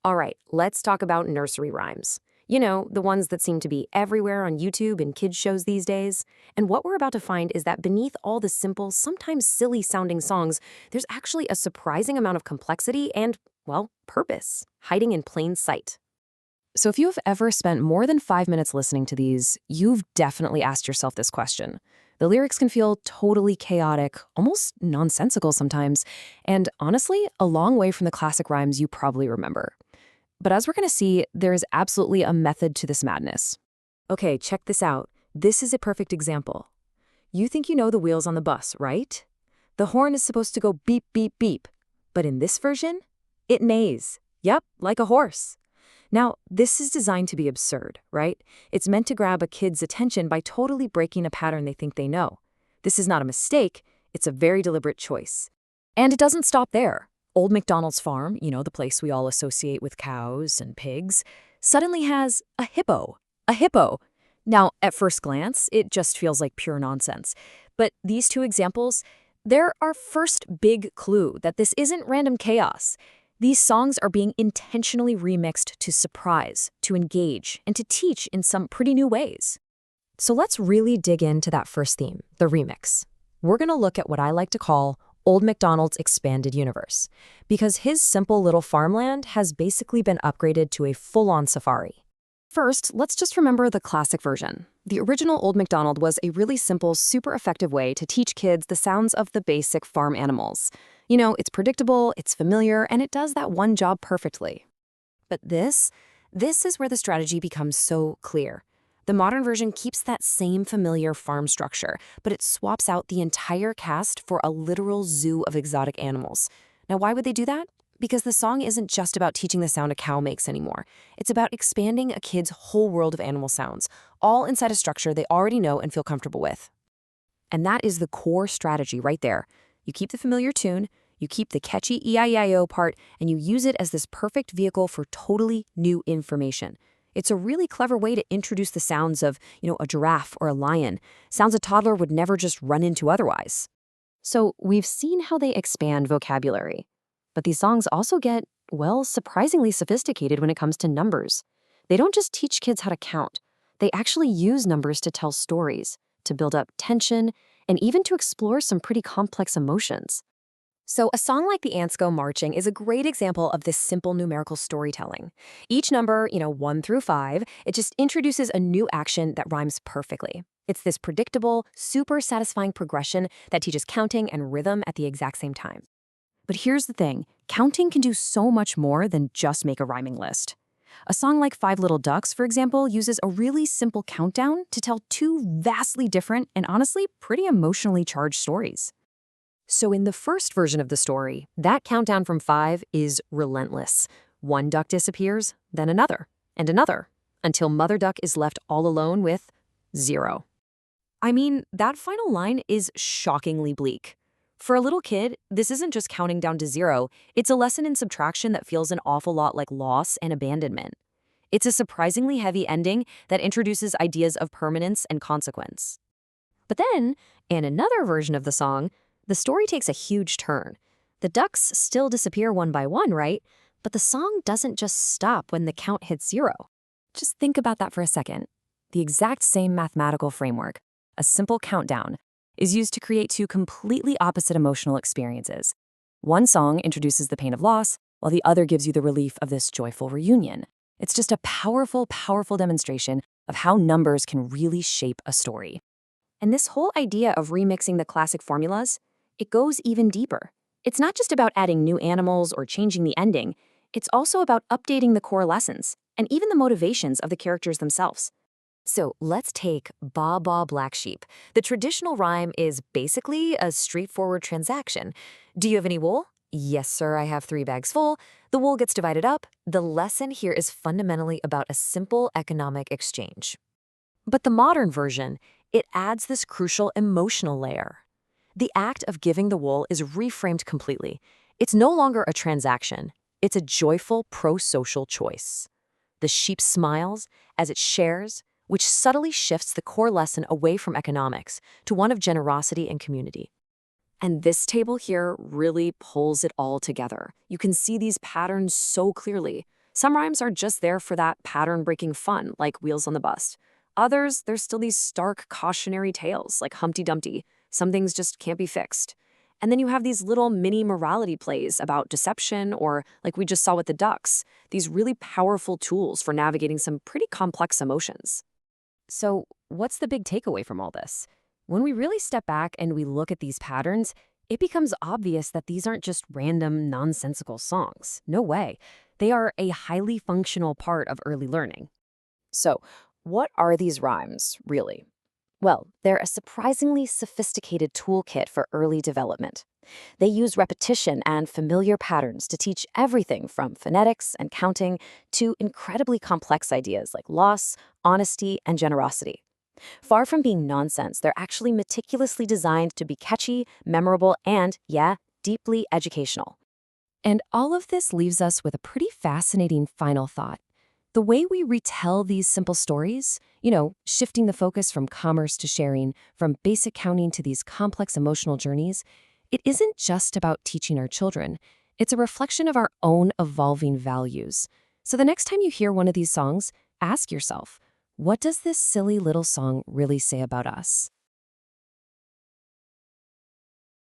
All right, let's talk about nursery rhymes. You know, the ones that seem to be everywhere on YouTube and kids' shows these days. And what we're about to find is that beneath all the simple, sometimes silly sounding songs, there's actually a surprising amount of complexity and, well, purpose hiding in plain sight. So if you've ever spent more than 5 minutes listening to these, you've definitely asked yourself this question. The lyrics can feel totally chaotic, almost nonsensical sometimes, and honestly, a long way from the classic rhymes you probably remember. But as we're going to see, there is absolutely a method to this madness. Okay, check this out. This is a perfect example. You think you know the wheels on the bus, right? The horn is supposed to go beep, beep, beep. But in this version, it neighs. Yep, like a horse. Now, this is designed to be absurd, right? It's meant to grab a kid's attention by totally breaking a pattern they think they know. This is not a mistake, it's a very deliberate choice. And it doesn't stop there. Old MacDonald's farm, you know, the place we all associate with cows and pigs, suddenly has a hippo. A hippo. Now, at first glance, it just feels like pure nonsense. But these two examples, they're our first big clue that this isn't random chaos. These songs are being intentionally remixed to surprise, to engage, and to teach in some pretty new ways. So let's really dig into that first theme, the remix. We're going to look at what I like to call Old MacDonald's expanded universe, because his simple little farmland has basically been upgraded to a full-on safari. First, let's just remember the classic version. The original Old MacDonald was a really simple, super effective way to teach kids the sounds of the basic farm animals. You know, it's predictable, it's familiar, and it does that one job perfectly. But this is where the strategy becomes so clear. The modern version keeps that same familiar farm structure, but it swaps out the entire cast for a literal zoo of exotic animals. Now, why would they do that? Because the song isn't just about teaching the sound a cow makes anymore. It's about expanding a kid's whole world of animal sounds, all inside a structure they already know and feel comfortable with. And that is the core strategy right there. You keep the familiar tune, you keep the catchy E-I-E-I-O part, and you use it as this perfect vehicle for totally new information. It's a really clever way to introduce the sounds of, a giraffe or a lion, sounds a toddler would never just run into otherwise. So we've seen how they expand vocabulary. But these songs also get, well, surprisingly sophisticated when it comes to numbers. They don't just teach kids how to count. They actually use numbers to tell stories, to build up tension, and even to explore some pretty complex emotions. So a song like The Ants Go Marching is a great example of this simple numerical storytelling. Each number, 1 through 5, it just introduces a new action that rhymes perfectly. It's this predictable, super satisfying progression that teaches counting and rhythm at the exact same time. But here's the thing, counting can do so much more than just make a rhyming list. A song like Five Little Ducks, for example, uses a really simple countdown to tell two vastly different and honestly pretty emotionally charged stories. So in the first version of the story, that countdown from 5 is relentless. One duck disappears, then another, and another, until Mother Duck is left all alone with 0. I mean, that final line is shockingly bleak. For a little kid, this isn't just counting down to 0, it's a lesson in subtraction that feels an awful lot like loss and abandonment. It's a surprisingly heavy ending that introduces ideas of permanence and consequence. But then, in another version of the song, the story takes a huge turn. The ducks still disappear one by one, right? But the song doesn't just stop when the count hits 0. Just think about that for a second. The exact same mathematical framework, a simple countdown, is used to create two completely opposite emotional experiences. One song introduces the pain of loss, while the other gives you the relief of this joyful reunion. It's just a powerful, powerful demonstration of how numbers can really shape a story. And this whole idea of remixing the classic formulas, it goes even deeper. It's not just about adding new animals or changing the ending. It's also about updating the core lessons and even the motivations of the characters themselves. So let's take Ba Ba Black Sheep. The traditional rhyme is basically a straightforward transaction. Do you have any wool? Yes, sir, I have 3 bags full. The wool gets divided up. The lesson here is fundamentally about a simple economic exchange. But the modern version, it adds this crucial emotional layer. The act of giving the wool is reframed completely. It's no longer a transaction. It's a joyful pro-social choice. The sheep smiles as it shares, which subtly shifts the core lesson away from economics to one of generosity and community. And this table here really pulls it all together. You can see these patterns so clearly. Some rhymes are just there for that pattern-breaking fun, like Wheels on the Bus. Others, there's still these stark cautionary tales, like Humpty Dumpty. Some things just can't be fixed. And then you have these little mini morality plays about deception, or like we just saw with the ducks, these really powerful tools for navigating some pretty complex emotions. So, what's the big takeaway from all this? When we really step back and we look at these patterns, it becomes obvious that these aren't just random, nonsensical songs. No way. They are a highly functional part of early learning. So, what are these rhymes, really? Well, they're a surprisingly sophisticated toolkit for early development. They use repetition and familiar patterns to teach everything from phonetics and counting to incredibly complex ideas like loss, honesty, and generosity. Far from being nonsense, they're actually meticulously designed to be catchy, memorable, and, yeah, deeply educational. And all of this leaves us with a pretty fascinating final thought. The way we retell these simple stories, shifting the focus from commerce to sharing, from basic counting to these complex emotional journeys, it isn't just about teaching our children. It's a reflection of our own evolving values. So the next time you hear one of these songs, ask yourself, what does this silly little song really say about us?